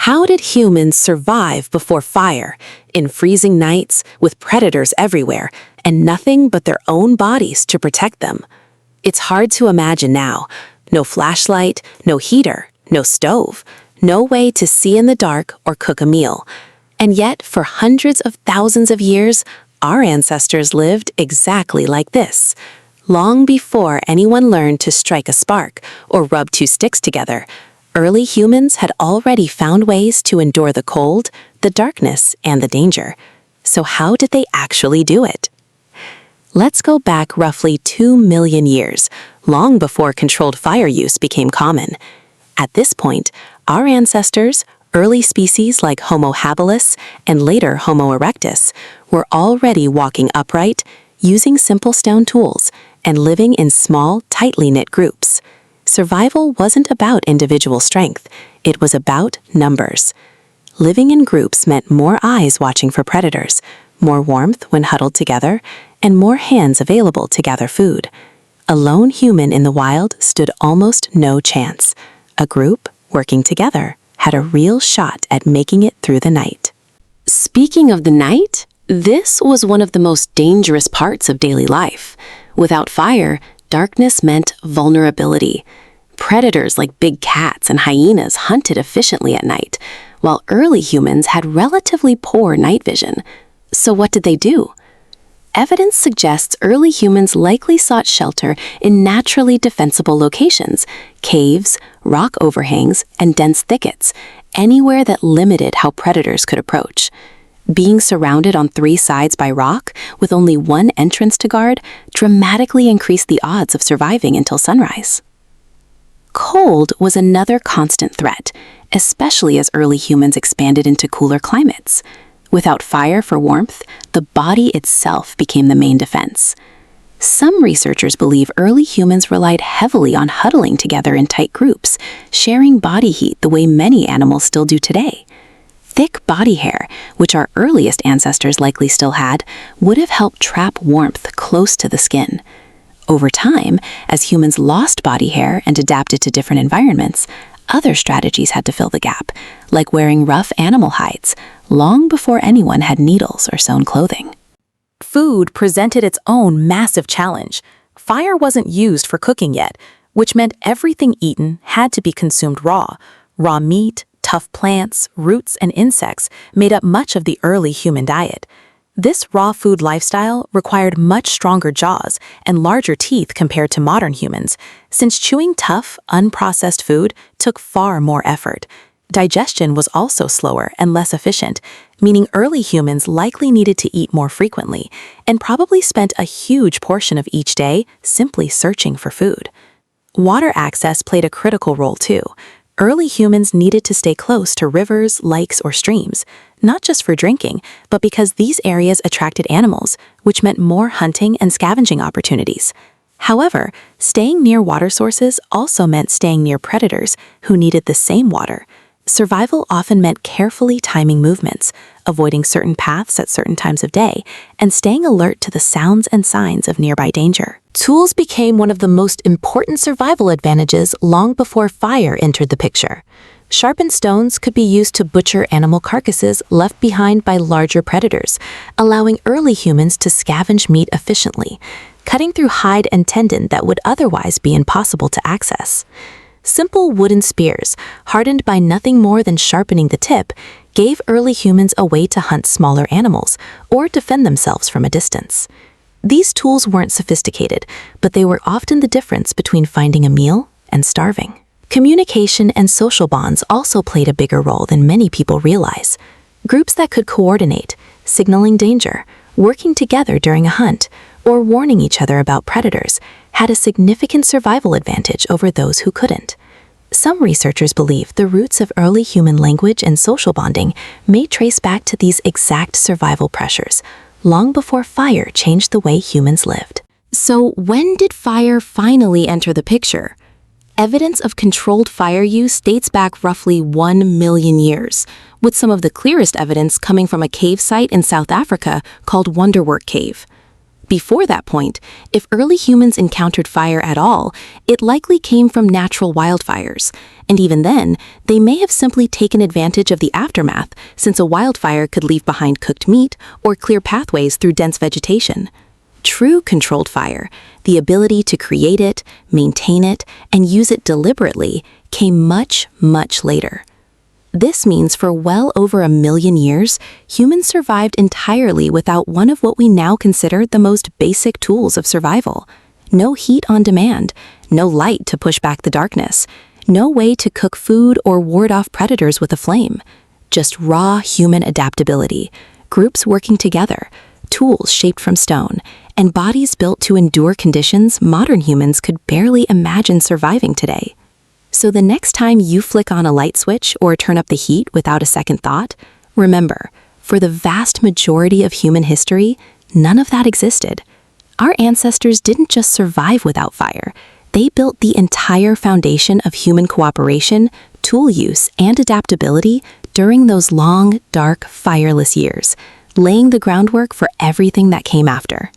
How did humans survive before fire, in freezing nights, with predators everywhere, and nothing but their own bodies to protect them? It's hard to imagine now. No flashlight, no heater, no stove, no way to see in the dark or cook a meal. And yet, for hundreds of thousands of years, our ancestors lived exactly like this. Long before anyone learned to strike a spark or rub two sticks together, early humans had already found ways to endure the cold, the darkness, and the danger. So how did they actually do it? Let's go back roughly 2 million years, long before controlled fire use became common. At this point, our ancestors, early species like Homo habilis and later Homo erectus, were already walking upright, using simple stone tools, and living in small, tightly knit groups. Survival wasn't about individual strength, it was about numbers. Living in groups meant more eyes watching for predators, more warmth when huddled together, and more hands available to gather food. A lone human in the wild stood almost no chance. A group, working together, had a real shot at making it through the night. Speaking of the night, this was one of the most dangerous parts of daily life. Without fire, darkness meant vulnerability. Predators like big cats and hyenas hunted efficiently at night, while early humans had relatively poor night vision. So what did they do? Evidence suggests early humans likely sought shelter in naturally defensible locations, caves, rock overhangs, and dense thickets, anywhere that limited how predators could approach. Being surrounded on 3 sides by rock, with only one entrance to guard, dramatically increased the odds of surviving until sunrise. Cold was another constant threat, especially as early humans expanded into cooler climates. Without fire for warmth, the body itself became the main defense. Some researchers believe early humans relied heavily on huddling together in tight groups, sharing body heat the way many animals still do today. Thick body hair, which our earliest ancestors likely still had, would have helped trap warmth close to the skin. Over time, as humans lost body hair and adapted to different environments, other strategies had to fill the gap, like wearing rough animal hides, long before anyone had needles or sewn clothing. Food presented its own massive challenge. Fire wasn't used for cooking yet, which meant everything eaten had to be consumed raw. Raw meat, tough plants, roots, and insects made up much of the early human diet. This raw food lifestyle required much stronger jaws and larger teeth compared to modern humans, since chewing tough, unprocessed food took far more effort. Digestion was also slower and less efficient, meaning early humans likely needed to eat more frequently and probably spent a huge portion of each day simply searching for food. Water access played a critical role too. Early humans needed to stay close to rivers, lakes, or streams, not just for drinking, but because these areas attracted animals, which meant more hunting and scavenging opportunities. However, staying near water sources also meant staying near predators who needed the same water. Survival often meant carefully timing movements, avoiding certain paths at certain times of day, and staying alert to the sounds and signs of nearby danger. Tools became one of the most important survival advantages long before fire entered the picture. Sharpened stones could be used to butcher animal carcasses left behind by larger predators, allowing early humans to scavenge meat efficiently, cutting through hide and tendon that would otherwise be impossible to access. Simple wooden spears, hardened by nothing more than sharpening the tip, gave early humans a way to hunt smaller animals or defend themselves from a distance. These tools weren't sophisticated, but they were often the difference between finding a meal and starving. Communication and social bonds also played a bigger role than many people realize. Groups that could coordinate, signaling danger, working together during a hunt, or warning each other about predators, had a significant survival advantage over those who couldn't. Some researchers believe the roots of early human language and social bonding may trace back to these exact survival pressures, long before fire changed the way humans lived. So when did fire finally enter the picture? Evidence of controlled fire use dates back roughly 1 million years, with some of the clearest evidence coming from a cave site in South Africa called Wonderwork Cave. Before that point, if early humans encountered fire at all, it likely came from natural wildfires. And even then, they may have simply taken advantage of the aftermath, since a wildfire could leave behind cooked meat or clear pathways through dense vegetation. True controlled fire, the ability to create it, maintain it, and use it deliberately, came much, much later. This means for well over 1 million years, humans survived entirely without one of what we now consider the most basic tools of survival. No heat on demand, no light to push back the darkness, no way to cook food or ward off predators with a flame. Just raw human adaptability, groups working together, tools shaped from stone, and bodies built to endure conditions modern humans could barely imagine surviving today. So the next time you flick on a light switch or turn up the heat without a second thought, remember, for the vast majority of human history, none of that existed. Our ancestors didn't just survive without fire. They built the entire foundation of human cooperation, tool use, and adaptability during those long, dark, fireless years, laying the groundwork for everything that came after.